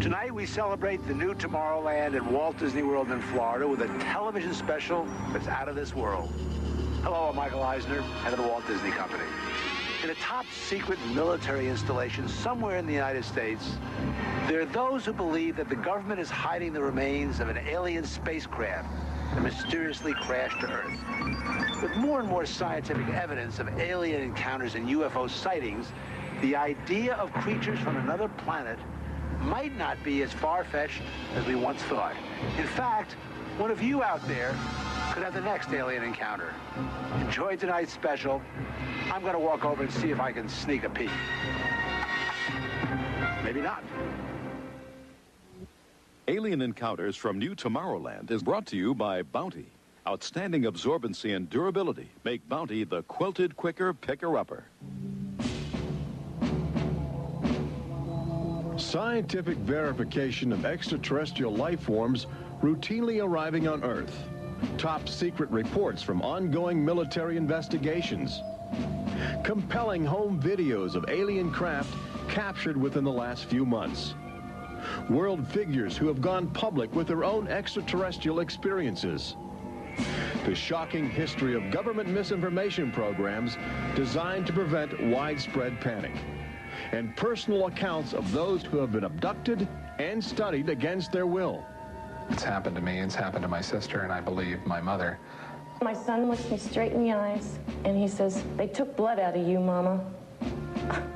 Tonight we celebrate the new Tomorrowland at Walt Disney World in Florida with a television special that's out of this world. Hello, I'm Michael Eisner, head of the Walt Disney Company. In a top-secret military installation somewhere in the United States, there are those who believe that the government is hiding the remains of an alien spacecraft that mysteriously crashed to Earth. With more and more scientific evidence of alien encounters and UFO sightings, the idea of creatures from another planet might not be as far-fetched as we once thought. In fact, one of you out there could have the next alien encounter. Enjoy tonight's special. I'm going to walk over and see if I can sneak a peek. Maybe not. Alien Encounters from New Tomorrowland is brought to you by Bounty. Outstanding absorbency and durability make Bounty the quilted quicker picker-upper. Scientific verification of extraterrestrial life forms routinely arriving on Earth. Top secret reports from ongoing military investigations. Compelling home videos of alien craft captured within the last few months. World figures who have gone public with their own extraterrestrial experiences. The shocking history of government misinformation programs designed to prevent widespread panic. And personal accounts of those who have been abducted and studied against their will. It's happened to me, it's happened to my sister, and I believe my mother. My son looks me straight in the eyes, and he says, "They took blood out of you, Mama."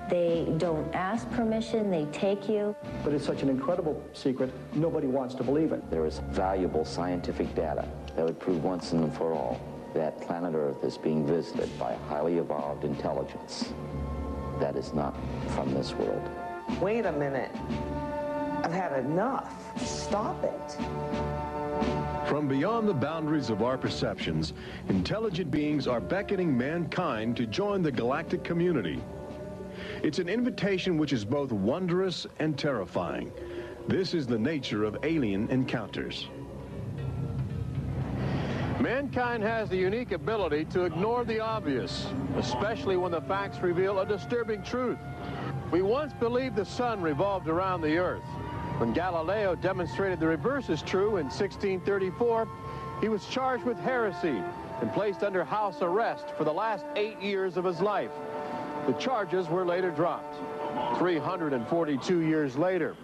They don't ask permission, they take you. But it's such an incredible secret, nobody wants to believe it. There is valuable scientific data that would prove once and for all that planet Earth is being visited by a highly evolved intelligence that is not from this world. Wait a minute. I've had enough. Stop it. From beyond the boundaries of our perceptions, intelligent beings are beckoning mankind to join the galactic community. It's an invitation which is both wondrous and terrifying. This is the nature of alien encounters. Mankind has the unique ability to ignore the obvious, especially when the facts reveal a disturbing truth. We once believed the sun revolved around the earth. When Galileo demonstrated the reverse is true in 1634, he was charged with heresy and placed under house arrest for the last 8 years of his life. The charges were later dropped, 342 years later.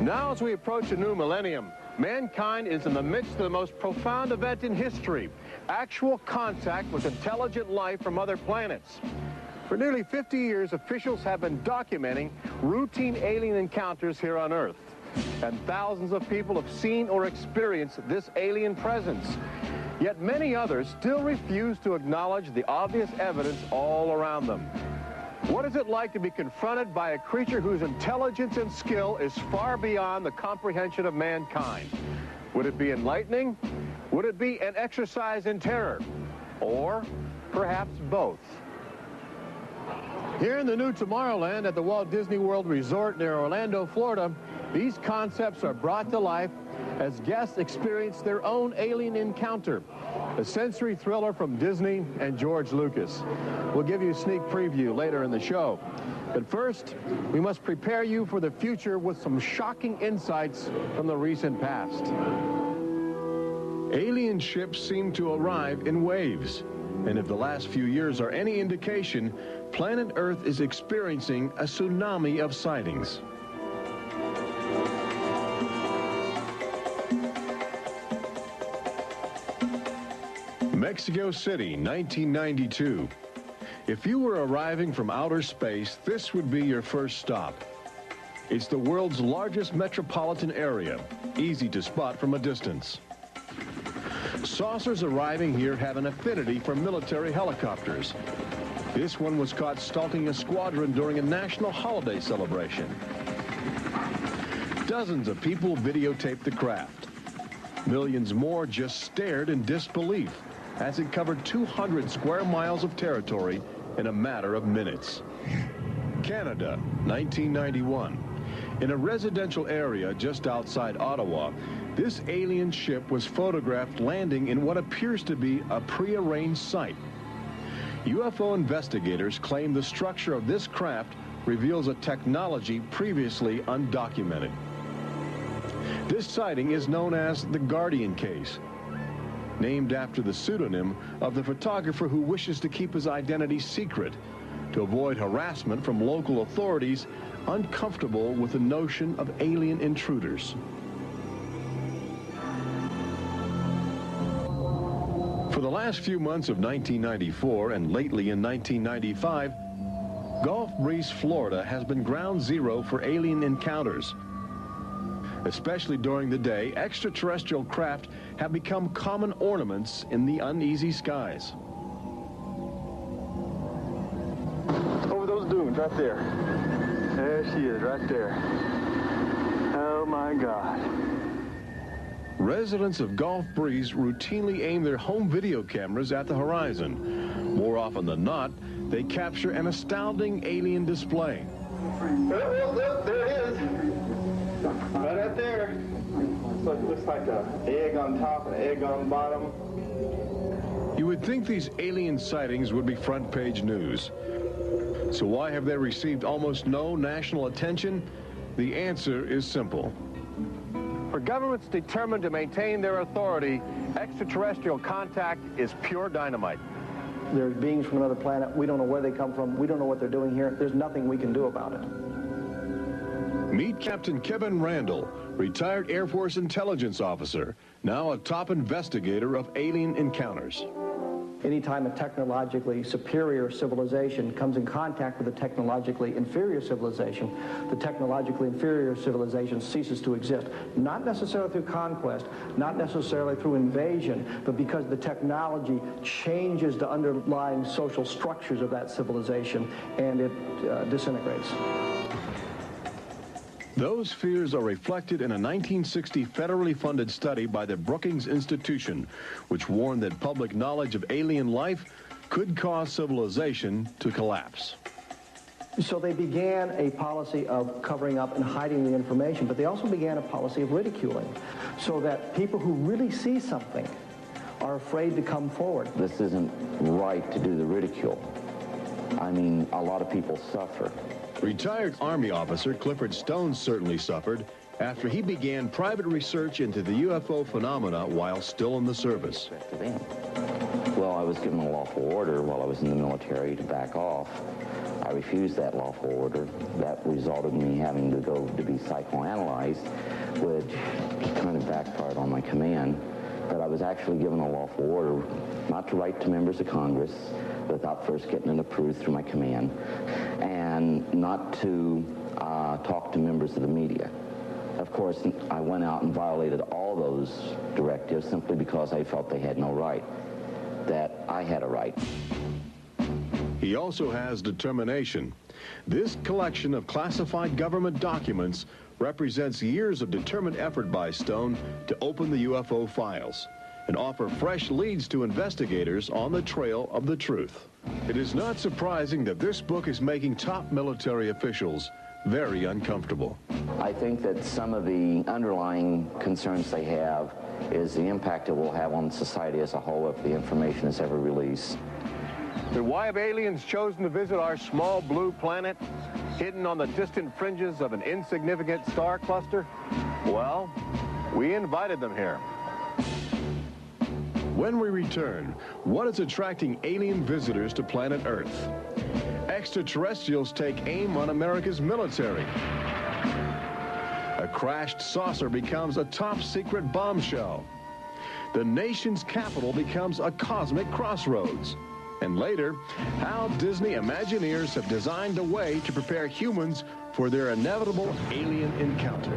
Now, as we approach a new millennium, mankind is in the midst of the most profound event in history, actual contact with intelligent life from other planets. For nearly 50 years, officials have been documenting routine alien encounters here on Earth. And thousands of people have seen or experienced this alien presence. Yet many others still refuse to acknowledge the obvious evidence all around them. What is it like to be confronted by a creature whose intelligence and skill is far beyond the comprehension of mankind? Would it be enlightening? Would it be an exercise in terror? Or perhaps both? Here in the new Tomorrowland at the Walt Disney World Resort near Orlando, Florida, these concepts are brought to life as guests experience their own alien encounter, a sensory thriller from Disney and George Lucas. We'll give you a sneak preview later in the show. But first, we must prepare you for the future with some shocking insights from the recent past. Alien ships seem to arrive in waves. And if the last few years are any indication, planet Earth is experiencing a tsunami of sightings. Mexico City, 1992. If you were arriving from outer space, this would be your first stop. It's the world's largest metropolitan area, easy to spot from a distance. Saucers arriving here have an affinity for military helicopters. This one was caught stalking a squadron during a national holiday celebration. Dozens of people videotaped the craft. Millions more just stared in disbelief as it covered 200 square miles of territory in a matter of minutes. Canada, 1991. In a residential area just outside Ottawa, this alien ship was photographed landing in what appears to be a prearranged site. UFO investigators claim the structure of this craft reveals a technology previously undocumented. This sighting is known as the Guardian case, named after the pseudonym of the photographer who wishes to keep his identity secret to avoid harassment from local authorities uncomfortable with the notion of alien intruders. For the last few months of 1994 and lately in 1995, Gulf Breeze, Florida has been ground zero for alien encounters. Especially during the day, extraterrestrial craft have become common ornaments in the uneasy skies. Over those dunes, right there. There she is, right there. Oh, my God. Residents of Gulf Breeze routinely aim their home video cameras at the horizon. More often than not, they capture an astounding alien display. Look, there it is. Right out there. Looks like an egg on top and an egg on bottom. You would think these alien sightings would be front page news. So why have they received almost no national attention? The answer is simple. For governments determined to maintain their authority, extraterrestrial contact is pure dynamite. There's beings from another planet. We don't know where they come from. We don't know what they're doing here. There's nothing we can do about it. Meet Captain Kevin Randall, retired Air Force intelligence officer, now a top investigator of alien encounters. Anytime a technologically superior civilization comes in contact with a technologically inferior civilization, the technologically inferior civilization ceases to exist. Not necessarily through conquest, not necessarily through invasion, but because the technology changes the underlying social structures of that civilization and it disintegrates. Those fears are reflected in a 1960 federally funded study by the Brookings Institution, which warned that public knowledge of alien life could cause civilization to collapse. So they began a policy of covering up and hiding the information, but they also began a policy of ridiculing, so that people who really see something are afraid to come forward. This isn't right to do the ridicule. I mean, a lot of people suffer. Retired Army officer Clifford Stone certainly suffered after he began private research into the UFO phenomena while still in the service. Well, I was given a lawful order while I was in the military to back off. I refused that lawful order. That resulted in me having to go to be psychoanalyzed, which kind of backfired on my command. But I was actually given a lawful order not to write to members of Congress without first getting it approved through my command, and not to talk to members of the media. Of course, I went out and violated all those directives simply because I felt they had no right, that I had a right. He also has determination. This collection of classified government documents represents years of determined effort by Stone to open the UFO files and offer fresh leads to investigators on the trail of the truth. It is not surprising that this book is making top military officials very uncomfortable. I think that some of the underlying concerns they have is the impact it will have on society as a whole if the information is ever released. But why have aliens chosen to visit our small blue planet, hidden on the distant fringes of an insignificant star cluster? Well, we invited them here. When we return, what is attracting alien visitors to planet Earth? Extraterrestrials take aim on America's military. A crashed saucer becomes a top-secret bombshell. The nation's capital becomes a cosmic crossroads. And later, how Disney Imagineers have designed a way to prepare humans for their inevitable alien encounter.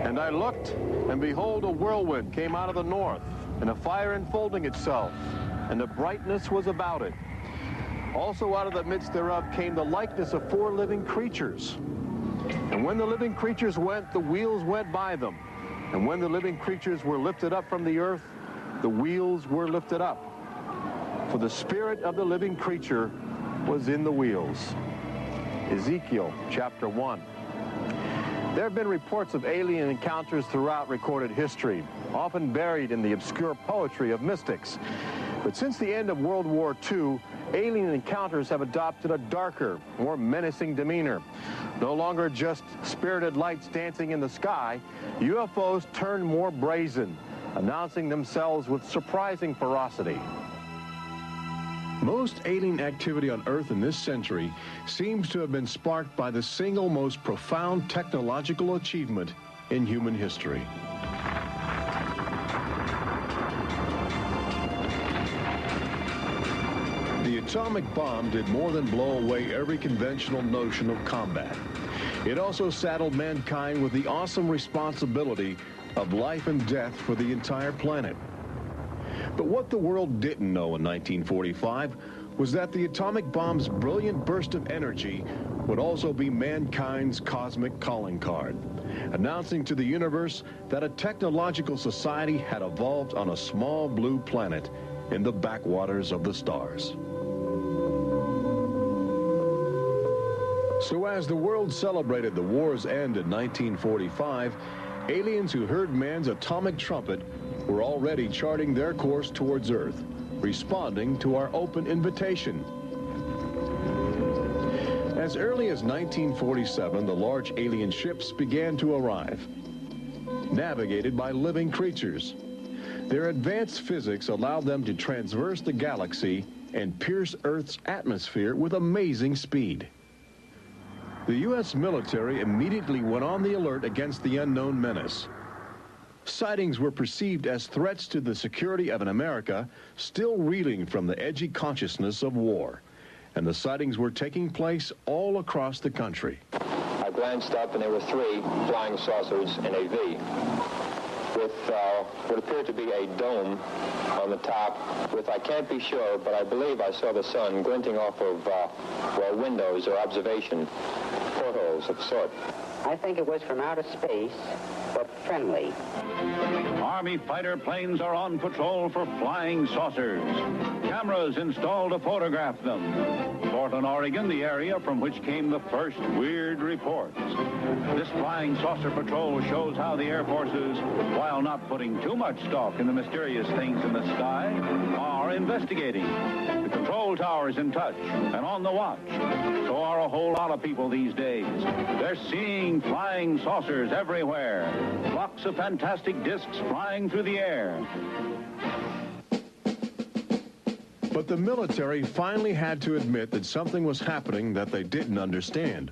And I looked, and behold, a whirlwind came out of the north, and a fire enfolding itself, and the brightness was about it. Also out of the midst thereof came the likeness of 4 living creatures. And when the living creatures went, the wheels went by them. And when the living creatures were lifted up from the earth, the wheels were lifted up. For the spirit of the living creature was in the wheels. Ezekiel chapter 1. There have been reports of alien encounters throughout recorded history, often buried in the obscure poetry of mystics. But since the end of World War II, alien encounters have adopted a darker, more menacing demeanor. No longer just spirited lights dancing in the sky, UFOs turn more brazen, announcing themselves with surprising ferocity. Most alien activity on Earth in this century seems to have been sparked by the single most profound technological achievement in human history. The atomic bomb did more than blow away every conventional notion of combat. It also saddled mankind with the awesome responsibility of life and death for the entire planet. But what the world didn't know in 1945 was that the atomic bomb's brilliant burst of energy would also be mankind's cosmic calling card, announcing to the universe that a technological society had evolved on a small blue planet in the backwaters of the stars. So as the world celebrated the war's end in 1945, aliens who heard man's atomic trumpet were already charting their course towards Earth, responding to our open invitation. As early as 1947, the large alien ships began to arrive, navigated by living creatures. Their advanced physics allowed them to traverse the galaxy and pierce Earth's atmosphere with amazing speed. The U.S. military immediately went on the alert against the unknown menace. Sightings were perceived as threats to the security of an America still reeling from the edgy consciousness of war. And the sightings were taking place all across the country. I glanced up and there were 3 flying saucers in a V with what appeared to be a dome on the top with, I can't be sure, but I believe I saw the sun glinting off of windows or observation portholes of a sort. I think it was from outer space, but friendly. Army fighter planes are on patrol for flying saucers. Cameras installed to photograph them. Portland, Oregon, the area from which came the first weird reports. This flying saucer patrol shows how the Air Forces, while not putting too much stock in the mysterious things in the sky, are investigating. The control tower is in touch and on the watch. So are a whole lot of people these days. They're seeing flying saucers everywhere. Blocks of fantastic discs flying through the air. But the military finally had to admit that something was happening that they didn't understand,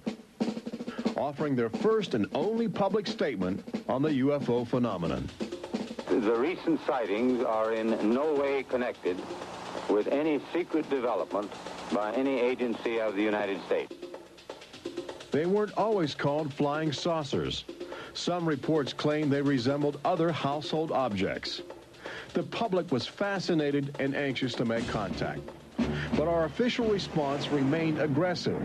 offering their first and only public statement on the UFO phenomenon. The recent sightings are in no way connected with any secret development by any agency of the United States. They weren't always called flying saucers. Some reports claim they resembled other household objects. The public was fascinated and anxious to make contact. But our official response remained aggressive,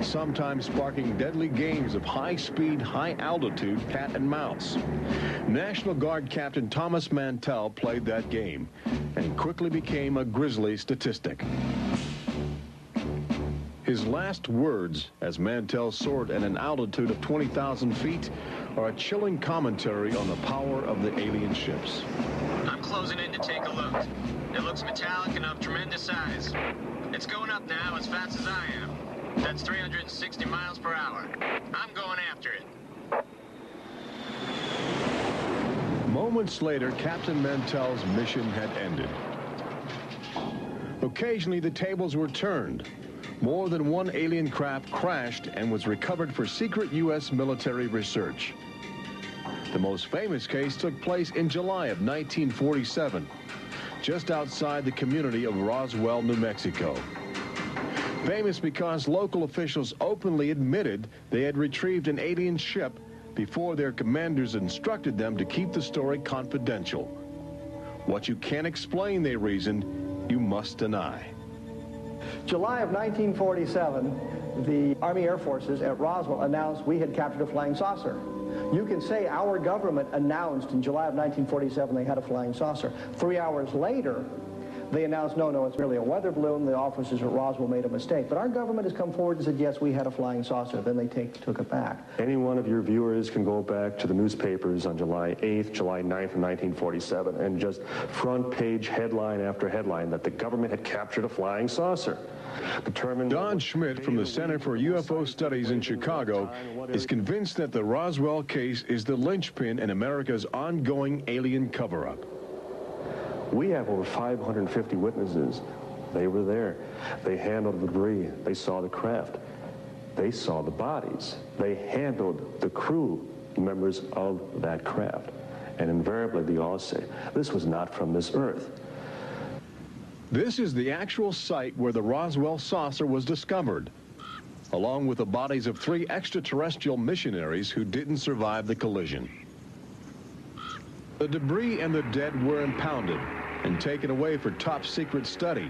sometimes sparking deadly games of high-speed, high-altitude cat and mouse. National Guard Captain Thomas Mantell played that game and quickly became a grisly statistic. His last words, as Mantell soared at an altitude of 20,000 feet, are a chilling commentary on the power of the alien ships. I'm closing in to take a look. It looks metallic and of tremendous size. It's going up now as fast as I am. That's 360 miles per hour. I'm going after it. Moments later, Captain Mantell's mission had ended. Occasionally, the tables were turned. More than one alien craft crashed and was recovered for secret U.S. military research. The most famous case took place in July of 1947, just outside the community of Roswell, New Mexico. Famous because local officials openly admitted they had retrieved an alien ship before their commanders instructed them to keep the story confidential. What you can't explain, they reasoned, you must deny. July of 1947, the Army Air Forces at Roswell announced we had captured a flying saucer. You can say our government announced in July of 1947 they had a flying saucer. 3 hours later, they announced, no, it's merely a weather balloon. The officers at Roswell made a mistake. But our government has come forward and said, yes, we had a flying saucer. Then they took it back. Any one of your viewers can go back to the newspapers on July 8th, July 9th of 1947, and just front page headline after headline that the government had captured a flying saucer. Don Schmidt from the Center for UFO Studies in Chicago is convinced that the Roswell case is the linchpin in America's ongoing alien cover-up. We have over 550 witnesses. They were there. They handled the debris. They saw the craft. They saw the bodies. They handled the crew members of that craft. And invariably, they all say, this was not from this earth. This is the actual site where the Roswell saucer was discovered, along with the bodies of 3 extraterrestrial missionaries who didn't survive the collision. The debris and the dead were impounded and taken away for top-secret study,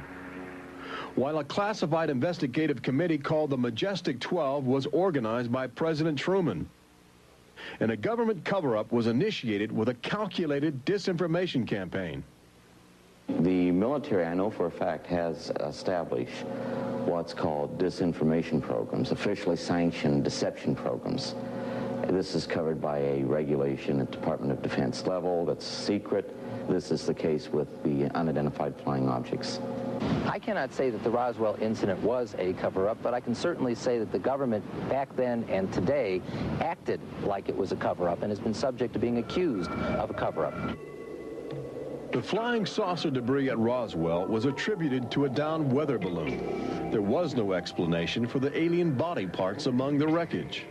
while a classified investigative committee called the Majestic 12 was organized by President Truman. And a government cover-up was initiated with a calculated disinformation campaign. The military, I know for a fact, has established what's called disinformation programs, officially sanctioned deception programs. This is covered by a regulation at Department of Defense level that's secret. This is the case with the unidentified flying objects. I cannot say that the Roswell incident was a cover-up, but I can certainly say that the government back then and today acted like it was a cover-up and has been subject to being accused of a cover-up. The flying saucer debris at Roswell was attributed to a downed weather balloon. There was no explanation for the alien body parts among the wreckage.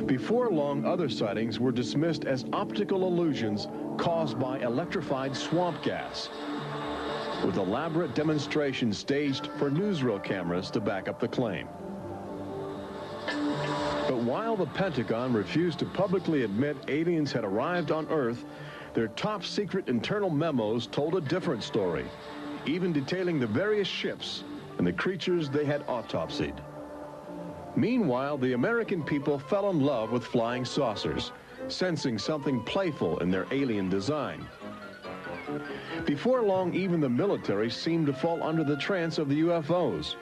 Before long, other sightings were dismissed as optical illusions caused by electrified swamp gas, with elaborate demonstrations staged for newsreel cameras to back up the claim. But while the Pentagon refused to publicly admit aliens had arrived on Earth, their top-secret internal memos told a different story, even detailing the various ships and the creatures they had autopsied. Meanwhile, the American people fell in love with flying saucers, sensing something playful in their alien design. Before long, even the military seemed to fall under the trance of the UFOs.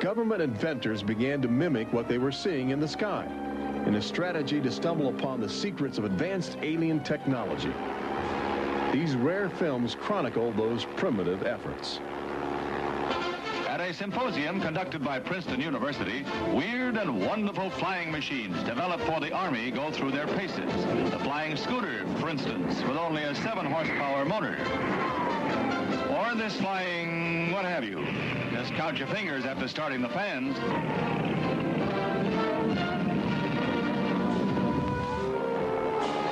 Government inventors began to mimic what they were seeing in the sky, in a strategy to stumble upon the secrets of advanced alien technology. These rare films chronicle those primitive efforts. At a symposium conducted by Princeton University, weird and wonderful flying machines developed for the Army go through their paces. The flying scooter, for instance, with only a 7-horsepower motor. Or this flying what have you. Just count your fingers after starting the fans.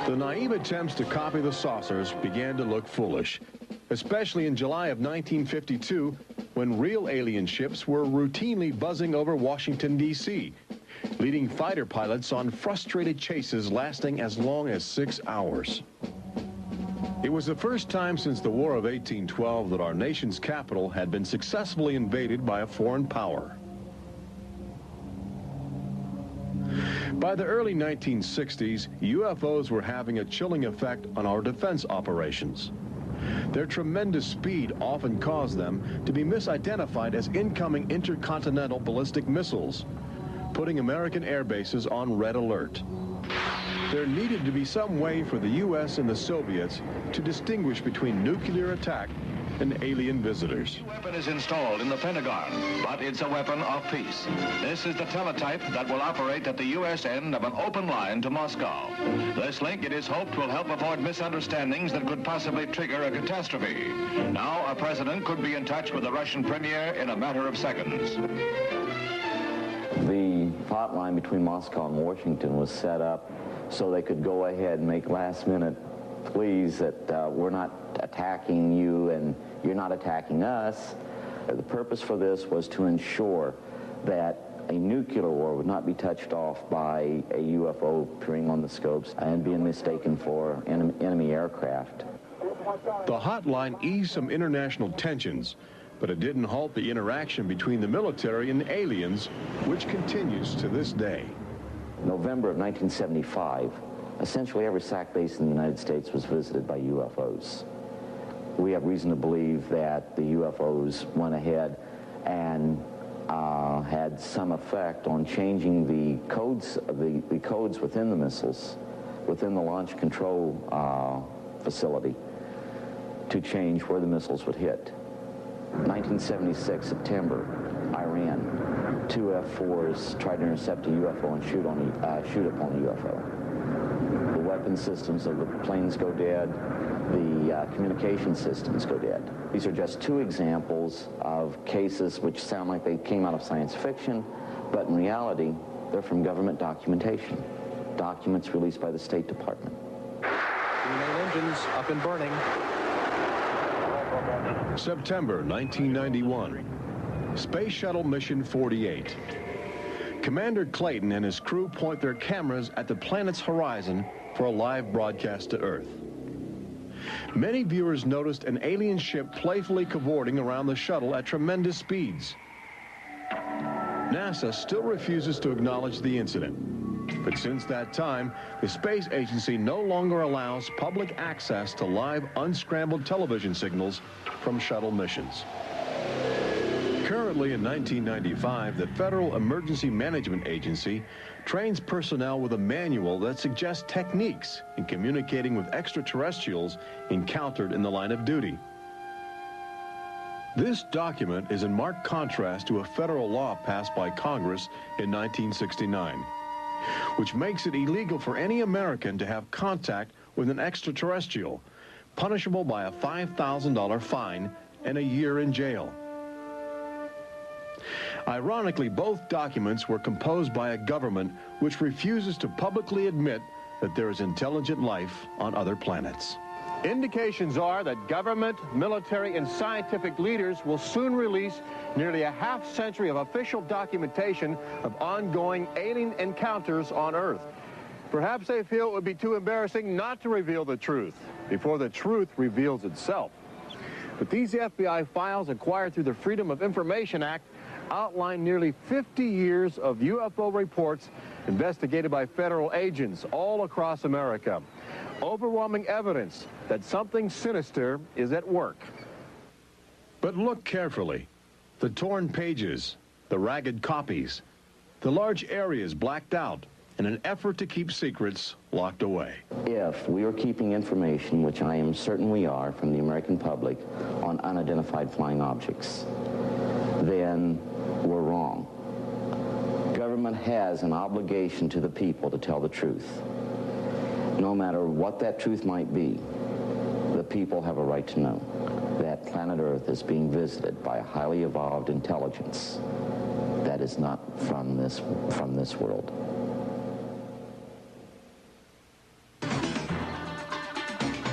The naive attempts to copy the saucers began to look foolish, especially in July of 1952, when real alien ships were routinely buzzing over Washington, D.C., leading fighter pilots on frustrated chases lasting as long as 6 hours. It was the first time since the War of 1812 that our nation's capital had been successfully invaded by a foreign power. By the early 1960s, UFOs were having a chilling effect on our defense operations. Their tremendous speed often caused them to be misidentified as incoming intercontinental ballistic missiles, putting American air bases on red alert. There needed to be some way for the U.S. and the Soviets to distinguish between nuclear attack and alien visitors. The weapon is installed in the Pentagon, but it's a weapon of peace. This is the teletype that will operate at the U.S. end of an open line to Moscow. This link, it is hoped, will help avoid misunderstandings that could possibly trigger a catastrophe. Now, a president could be in touch with the Russian premier in a matter of seconds. The hotline between Moscow and Washington was set up so they could go ahead and make last-minute pleas that we're not attacking you and you're not attacking us. The purpose for this was to ensure that a nuclear war would not be touched off by a UFO appearing on the scopes and being mistaken for enemy aircraft. The hotline eased some international tensions, but it didn't halt the interaction between the military and the aliens, which continues to this day. November of 1975, essentially every SAC base in the United States was visited by UFOs. We have reason to believe that the UFOs went ahead and had some effect on changing the codes within the missiles, within the launch control facility, to change where the missiles would hit. 1976, September, Iran. 2 F-4s tried to intercept a UFO and shoot upon the UFO. The weapon systems of the planes go dead. The communication systems go dead. These are just 2 examples of cases which sound like they came out of science fiction, but in reality, they're from government documentation. Documents released by the State Department. Main engines up and burning. September 1991. Space Shuttle Mission 48. Commander Clayton and his crew point their cameras at the planet's horizon for a live broadcast to Earth. Many viewers noticed an alien ship playfully cavorting around the shuttle at tremendous speeds. NASA still refuses to acknowledge the incident. But since that time, the space agency no longer allows public access to live unscrambled television signals from shuttle missions. Currently in 1995, the Federal Emergency Management Agency trains personnel with a manual that suggests techniques in communicating with extraterrestrials encountered in the line of duty. This document is in marked contrast to a federal law passed by Congress in 1969, which makes it illegal for any American to have contact with an extraterrestrial, punishable by a $5,000 fine and a year in jail. Ironically, both documents were composed by a government which refuses to publicly admit that there is intelligent life on other planets. Indications are that government, military, and scientific leaders will soon release nearly a half-century of official documentation of ongoing alien encounters on Earth. Perhaps they feel it would be too embarrassing not to reveal the truth before the truth reveals itself. But these FBI files acquired through the Freedom of Information Act outline nearly 50 years of UFO reports investigated by federal agents all across America. Overwhelming evidence that something sinister is at work. But look carefully. The torn pages, the ragged copies, the large areas blacked out in an effort to keep secrets locked away. If we are keeping information, which I am certain we are, from the American public on unidentified flying objects, then we're wrong. Government has an obligation to the people to tell the truth. No matter what that truth might be, the people have a right to know that planet Earth is being visited by a highly evolved intelligence that is not from this world.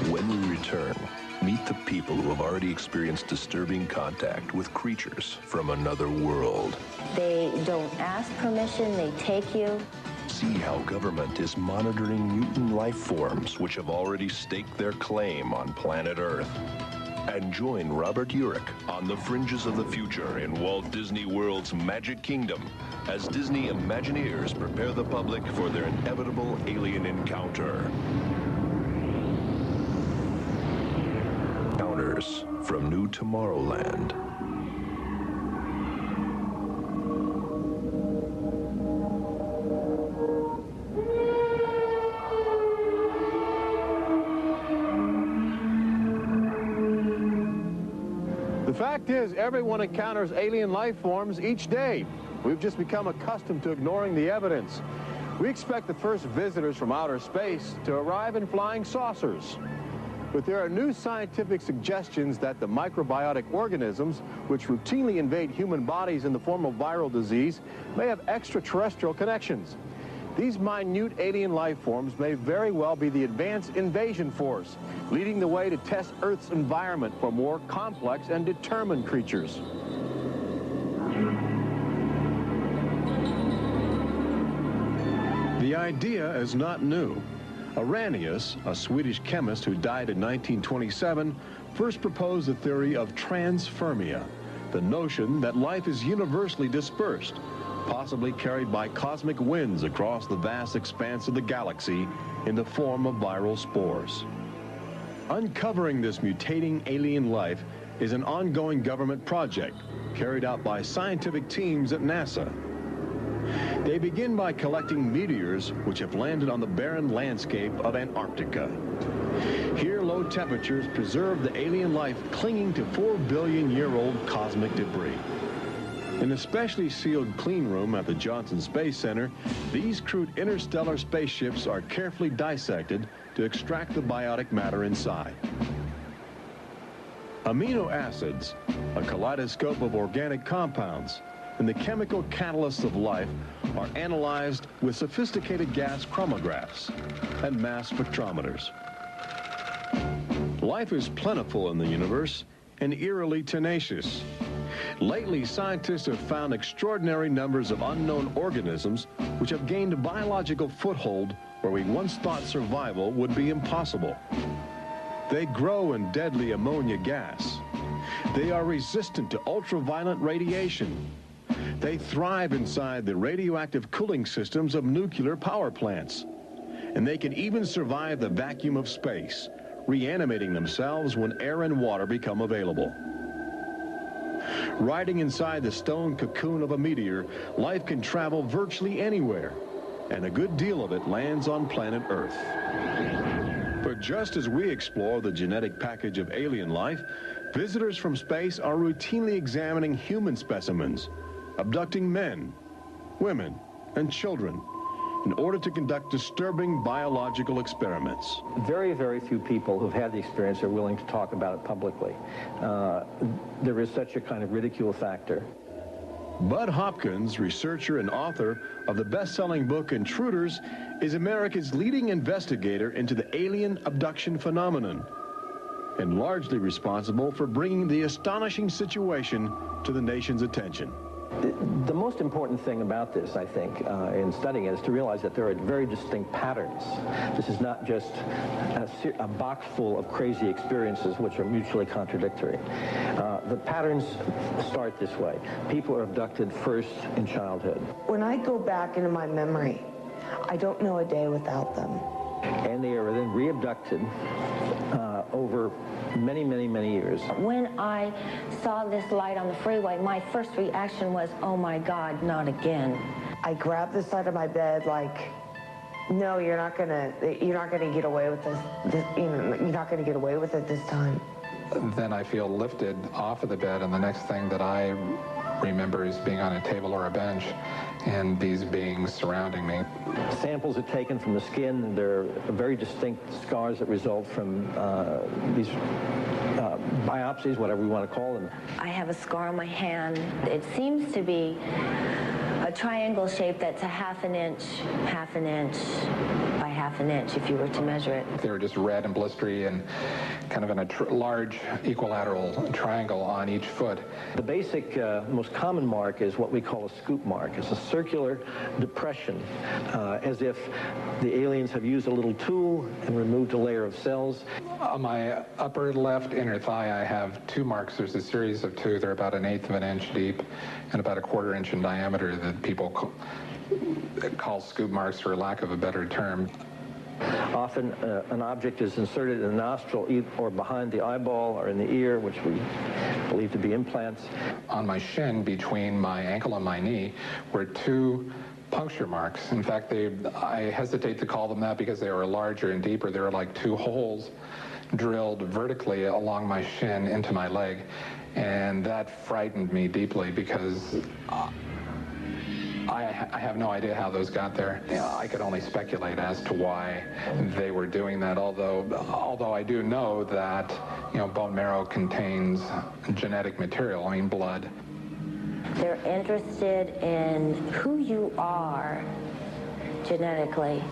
When we return, meet the people who have already experienced disturbing contact with creatures from another world. They don't ask permission, they take you. See how government is monitoring mutant life forms which have already staked their claim on planet Earth. And join Robert Urich on the fringes of the future in Walt Disney World's Magic Kingdom as Disney Imagineers prepare the public for their inevitable alien encounter. Encounters from New Tomorrowland. The fact is, everyone encounters alien life forms each day. We've just become accustomed to ignoring the evidence. We expect the first visitors from outer space to arrive in flying saucers. But there are new scientific suggestions that the microbiotic organisms, which routinely invade human bodies in the form of viral disease, may have extraterrestrial connections. These minute alien life forms may very well be the advanced invasion force, leading the way to test Earth's environment for more complex and determined creatures. The idea is not new. Arrhenius, a Swedish chemist who died in 1927, first proposed the theory of transfermia, the notion that life is universally dispersed, possibly carried by cosmic winds across the vast expanse of the galaxy in the form of viral spores. Uncovering this mutating alien life is an ongoing government project carried out by scientific teams at NASA. They begin by collecting meteors which have landed on the barren landscape of Antarctica. Here, low temperatures preserve the alien life clinging to 4 billion-year-old cosmic debris. In a specially sealed clean room at the Johnson Space Center, these crude interstellar spaceships are carefully dissected to extract the biotic matter inside. Amino acids, a kaleidoscope of organic compounds, and the chemical catalysts of life are analyzed with sophisticated gas chromographs and mass spectrometers. Life is plentiful in the universe and eerily tenacious. Lately, scientists have found extraordinary numbers of unknown organisms which have gained a biological foothold where we once thought survival would be impossible. They grow in deadly ammonia gas. They are resistant to ultraviolet radiation. They thrive inside the radioactive cooling systems of nuclear power plants. And they can even survive the vacuum of space, reanimating themselves when air and water become available. Riding inside the stone cocoon of a meteor, life can travel virtually anywhere, and a good deal of it lands on planet Earth. But just as we explore the genetic package of alien life, visitors from space are routinely examining human specimens, abducting men, women, and children in order to conduct disturbing biological experiments. Very, very few people who've had the experience are willing to talk about it publicly. There is such a kind of ridicule factor. Bud Hopkins, researcher and author of the best-selling book Intruders, is America's leading investigator into the alien abduction phenomenon and largely responsible for bringing the astonishing situation to the nation's attention. The most important thing about this, I think, in studying it is to realize that there are very distinct patterns. This is not just a box full of crazy experiences which are mutually contradictory. The patterns start this way. People are abducted first in childhood. When I go back into my memory, I don't know a day without them. And they are then re-abducted over many, many, many years. When I saw this light on the freeway, my first reaction was, oh my God, not again. I grabbed the side of my bed like, no, you're not gonna get away with this. You're not gonna get away with it this time. Then I feel lifted off of the bed, and the next thing that I remember is being on a table or a bench and these beings surrounding me. Samples are taken from the skin. There are very distinct scars that result from these biopsies, whatever we want to call them. I have a scar on my hand. It seems to be a triangle shape that's a half an inch by half an inch if you were to measure it. They were just red and blistery and kind of in a large equilateral triangle on each foot. The basic, most common mark is what we call a scoop mark. It's a circular depression, as if the aliens have used a little tool and removed a layer of cells. On my upper left inner thigh, I have two marks. There's a series of two. They're about 1/8 of an inch deep and about 1/4 inch in diameter that people call scoop marks for lack of a better term. Often an object is inserted in the nostril or behind the eyeball or in the ear, which we believe to be implants. On my shin, between my ankle and my knee, were two puncture marks. In fact, I hesitate to call them that because they were larger and deeper. They were like two holes drilled vertically along my shin into my leg, and that frightened me deeply because I have no idea how those got there. I could only speculate as to why they were doing that, although I do know that, bone marrow contains genetic material, blood. They're interested in who you are genetically.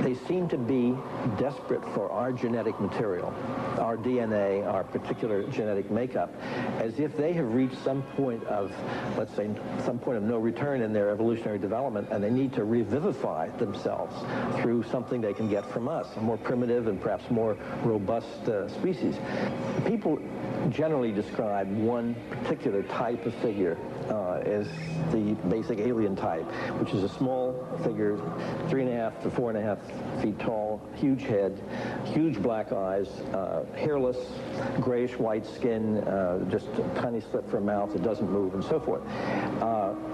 They seem to be desperate for our genetic material, our DNA, our particular genetic makeup, as if they have reached some point of, let's say, some point of no return in their evolutionary development, and they need to revivify themselves through something they can get from us, a more primitive and perhaps more robust species. People generally describe one particular type of figure as the basic alien type, which is a small figure, 3.5 to 4.5 feet tall, huge head, huge black eyes, hairless, grayish-white skin, just a tiny slit for a mouth that doesn't move, and so forth.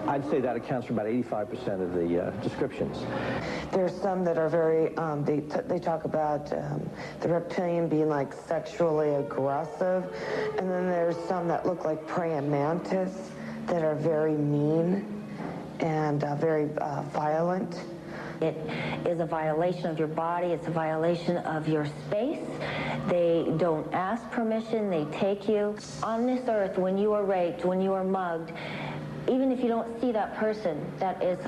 I'd say that accounts for about 85% of the descriptions. There's some that are very, they talk about the reptilian being like sexually aggressive, and then there's some that look like praying mantis that are very mean and very violent. It is a violation of your body. It's a violation of your space. They don't ask permission. They take you. On this earth, when you are raped, when you are mugged, even if you don't see that person that is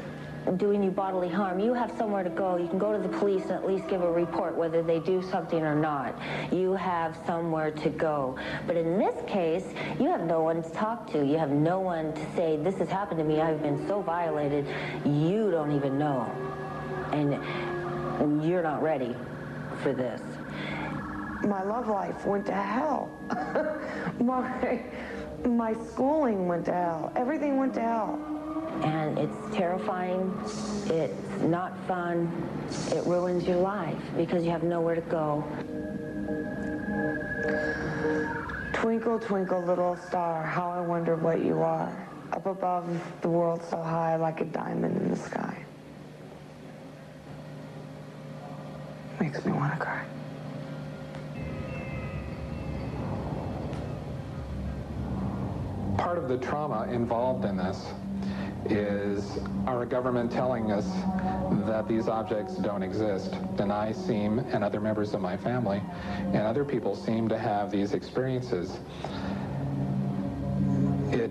doing you bodily harm, you have somewhere to go. You can go to the police and at least give a report whether they do something or not. You have somewhere to go. But in this case, you have no one to talk to. You have no one to say, this has happened to me. I've been so violated. You don't even know. And you're not ready for this. My love life went to hell. My schooling went to hell. Everything went to hell. And it's terrifying, it's not fun, it ruins your life because you have nowhere to go. Twinkle, twinkle, little star, how I wonder what you are. Up above the world so high like a diamond in the sky. Makes me want to cry. Part of the trauma involved in this is our government telling us that these objects don't exist. And I seem, and other members of my family, and other people seem to have these experiences. It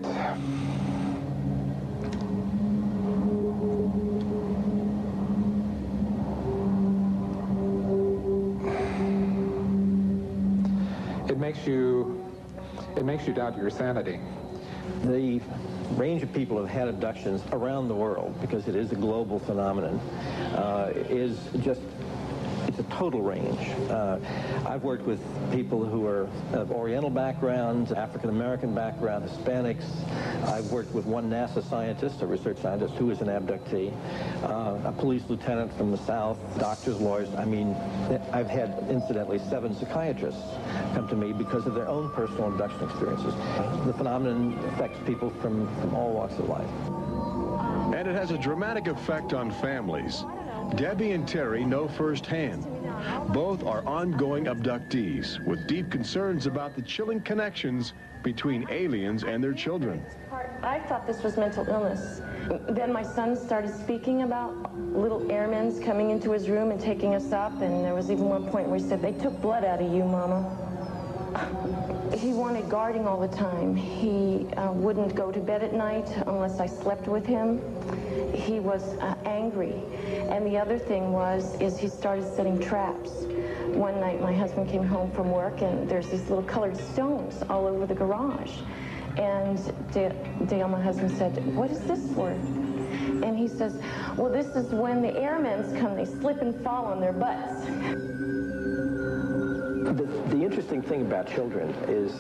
makes you doubt your sanity. The range of people who have had abductions around the world, because it is a global phenomenon, is just, it's a total range. I've worked with people who are of Oriental backgrounds, African-American background, Hispanics. I've worked with one NASA scientist, a research scientist, who is an abductee, a police lieutenant from the South, doctors, lawyers. I mean, I've had, incidentally, 7 psychiatrists come to me because of their own personal abduction experiences. The phenomenon affects people from all walks of life. And it has a dramatic effect on families. Debbie and Terry know firsthand. Both are ongoing abductees with deep concerns about the chilling connections between aliens and their children. I thought this was mental illness. Then my son started speaking about little airmen coming into his room and taking us up, and there was even one point where he said, "They took blood out of you, Mama." He wanted guarding all the time. He wouldn't go to bed at night unless I slept with him. He was angry. And the other thing is he started setting traps. One night my husband came home from work and there's these little colored stones all over the garage. And Dale, my husband, said, "What is this for?" And he says, "Well, this is when the airmen come, they slip and fall on their butts." The interesting thing about children is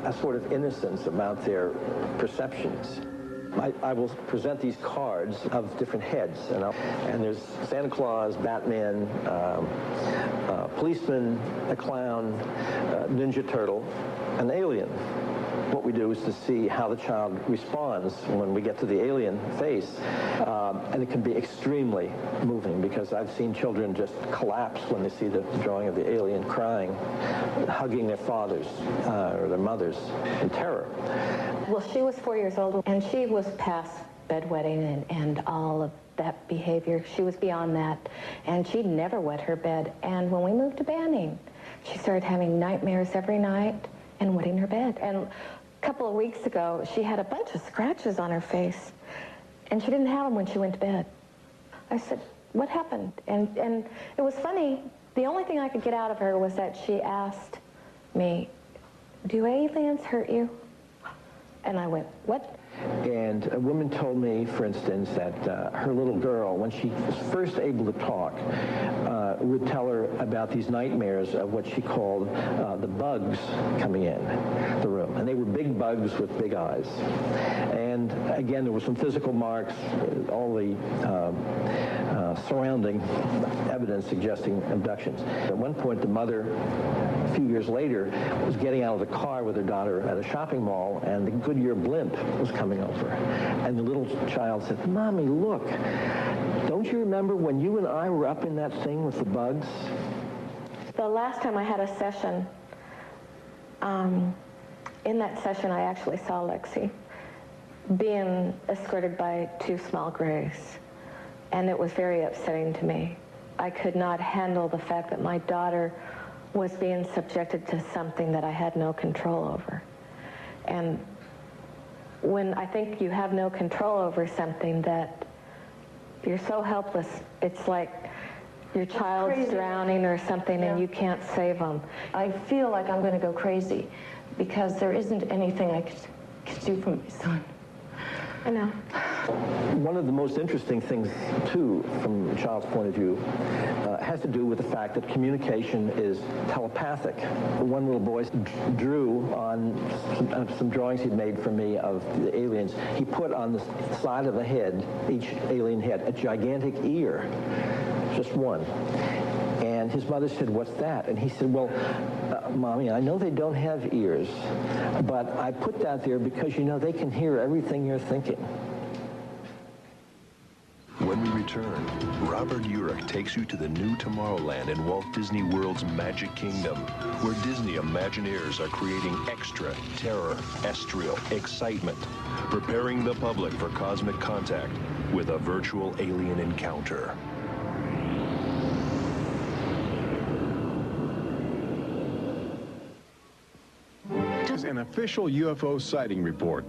a sort of innocence about their perceptions. I will present these cards of different heads, and there's Santa Claus, Batman, policeman, a clown, Ninja Turtle, an alien. what we do is to see how the child responds when we get to the alien face. And it can be extremely moving, because I've seen children just collapse when they see the drawing of the alien, crying, hugging their fathers or their mothers in terror. Well, she was 4 years old, and she was past bedwetting and all of that behavior. She was beyond that, and she'd never wet her bed. And when we moved to Banning, she started having nightmares every night and wetting her bed. And a couple of weeks ago, she had a bunch of scratches on her face, and she didn't have them when she went to bed. I said, what happened? And it was funny. The only thing I could get out of her was that she asked me, do aliens hurt you? And I went, what? And a woman told me, for instance, that her little girl, when she was first able to talk, would tell her about these nightmares of what she called the bugs coming in the room. And they were big bugs with big eyes. And again, there were some physical marks, all the surrounding evidence suggesting abductions. At one point, the mother, a few years later, was getting out of the car with her daughter at a shopping mall, and the Goodyear blimp was coming over. And the little child said, Mommy, look, don't you remember when you and I were up in that thing with the bugs? The last time I had a session, in that session I actually saw Lexi being escorted by two small grays. And it was very upsetting to me. I could not handle the fact that my daughter was being subjected to something that I had no control over. And when I think you have no control over something, that you're so helpless, it's like your child's drowning or something, and you can't save them. I feel like I'm going to go crazy because there isn't anything I could do for my son. I know. One of the most interesting things, too, from a child's point of view, has to do with the fact that communication is telepathic. One little boy drew on some drawings he'd made for me of the aliens. He put on the side of the head, each alien head, a gigantic ear, just one. And his mother said, what's that? And he said, well, Mommy, I know they don't have ears, but I put that there because, you know, they can hear everything you're thinking. When we return, Robert Urich takes you to the new Tomorrowland in Walt Disney World's Magic Kingdom, where Disney Imagineers are creating extra terrestrial excitement, preparing the public for cosmic contact with a virtual alien encounter. An official UFO sighting report,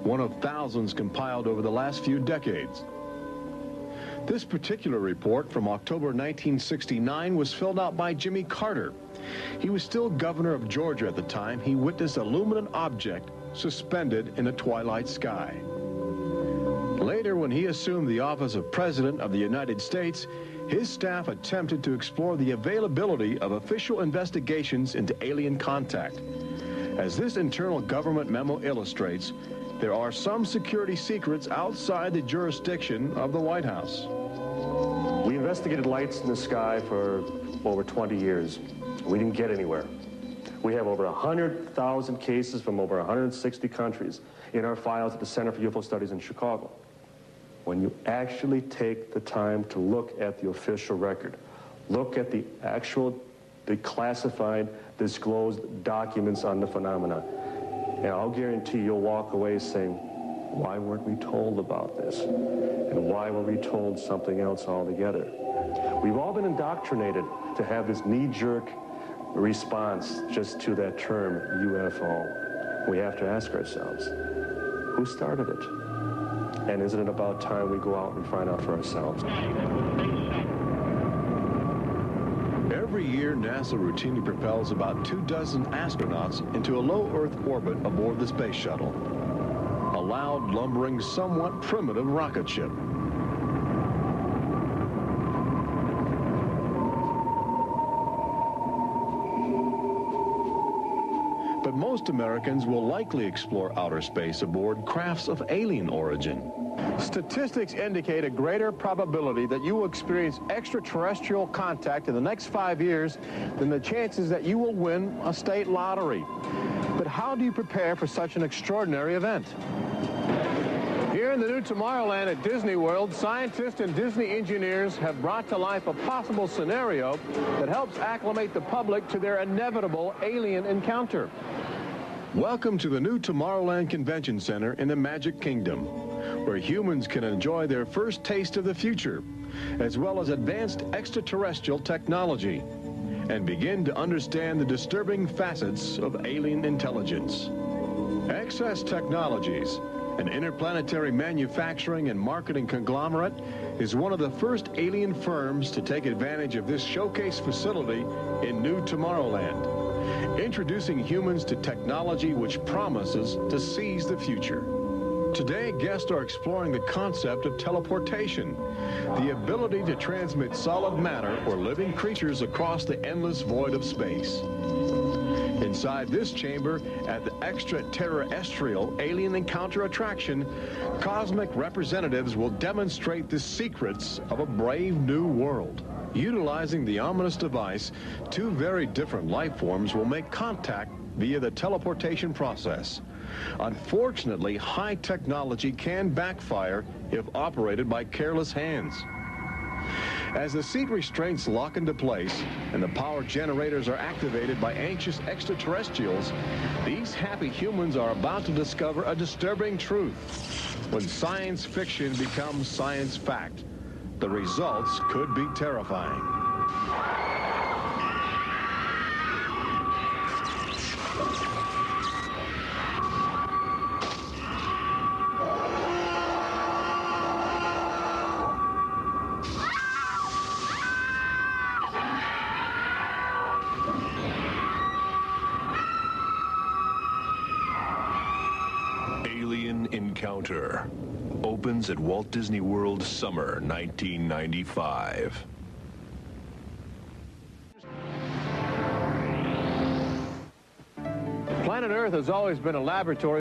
one of thousands compiled over the last few decades. This particular report from October 1969 was filled out by Jimmy Carter. He was still governor of Georgia at the time. He witnessed a luminous object suspended in a twilight sky. Later, when he assumed the office of President of the United States, his staff attempted to explore the availability of official investigations into alien contact. As this internal government memo illustrates, there are some security secrets outside the jurisdiction of the White House. We investigated lights in the sky for over 20 years. We didn't get anywhere. We have over 100,000 cases from over 160 countries in our files at the Center for UFO Studies in Chicago. When you actually take the time to look at the official record, look at the classified, disclosed documents on the phenomena, and I'll guarantee you'll walk away saying, why weren't we told about this? And why were we told something else altogether? We've all been indoctrinated to have this knee-jerk response just to that term, UFO. We have to ask ourselves, who started it? And isn't it about time we go out and find out for ourselves? Every year, NASA routinely propels about 24 astronauts into a low Earth orbit aboard the space shuttle, a loud, lumbering, somewhat primitive rocket ship. But most Americans will likely explore outer space aboard crafts of alien origin. Statistics indicate a greater probability that you will experience extraterrestrial contact in the next 5 years than the chances that you will win a state lottery. But how do you prepare for such an extraordinary event? Here in the new Tomorrowland at Disney World, scientists and Disney engineers have brought to life a possible scenario that helps acclimate the public to their inevitable alien encounter. Welcome to the new Tomorrowland Convention Center in the Magic Kingdom, where humans can enjoy their first taste of the future, as well as advanced extraterrestrial technology, and begin to understand the disturbing facets of alien intelligence. Access Technologies, an interplanetary manufacturing and marketing conglomerate, is one of the first alien firms to take advantage of this showcase facility in new Tomorrowland, introducing humans to technology which promises to seize the future. Today, guests are exploring the concept of teleportation, the ability to transmit solid matter or living creatures across the endless void of space. Inside this chamber, at the extraterrestrial alien encounter attraction, cosmic representatives will demonstrate the secrets of a brave new world. Utilizing the ominous device, two very different life forms will make contact via the teleportation process. Unfortunately, high technology can backfire if operated by careless hands. As the seat restraints lock into place and the power generators are activated by anxious extraterrestrials, these happy humans are about to discover a disturbing truth. When science fiction becomes science fact, the results could be terrifying. Alien Encounter opens at Walt Disney World summer 1995. Planet Earth has always been a laboratory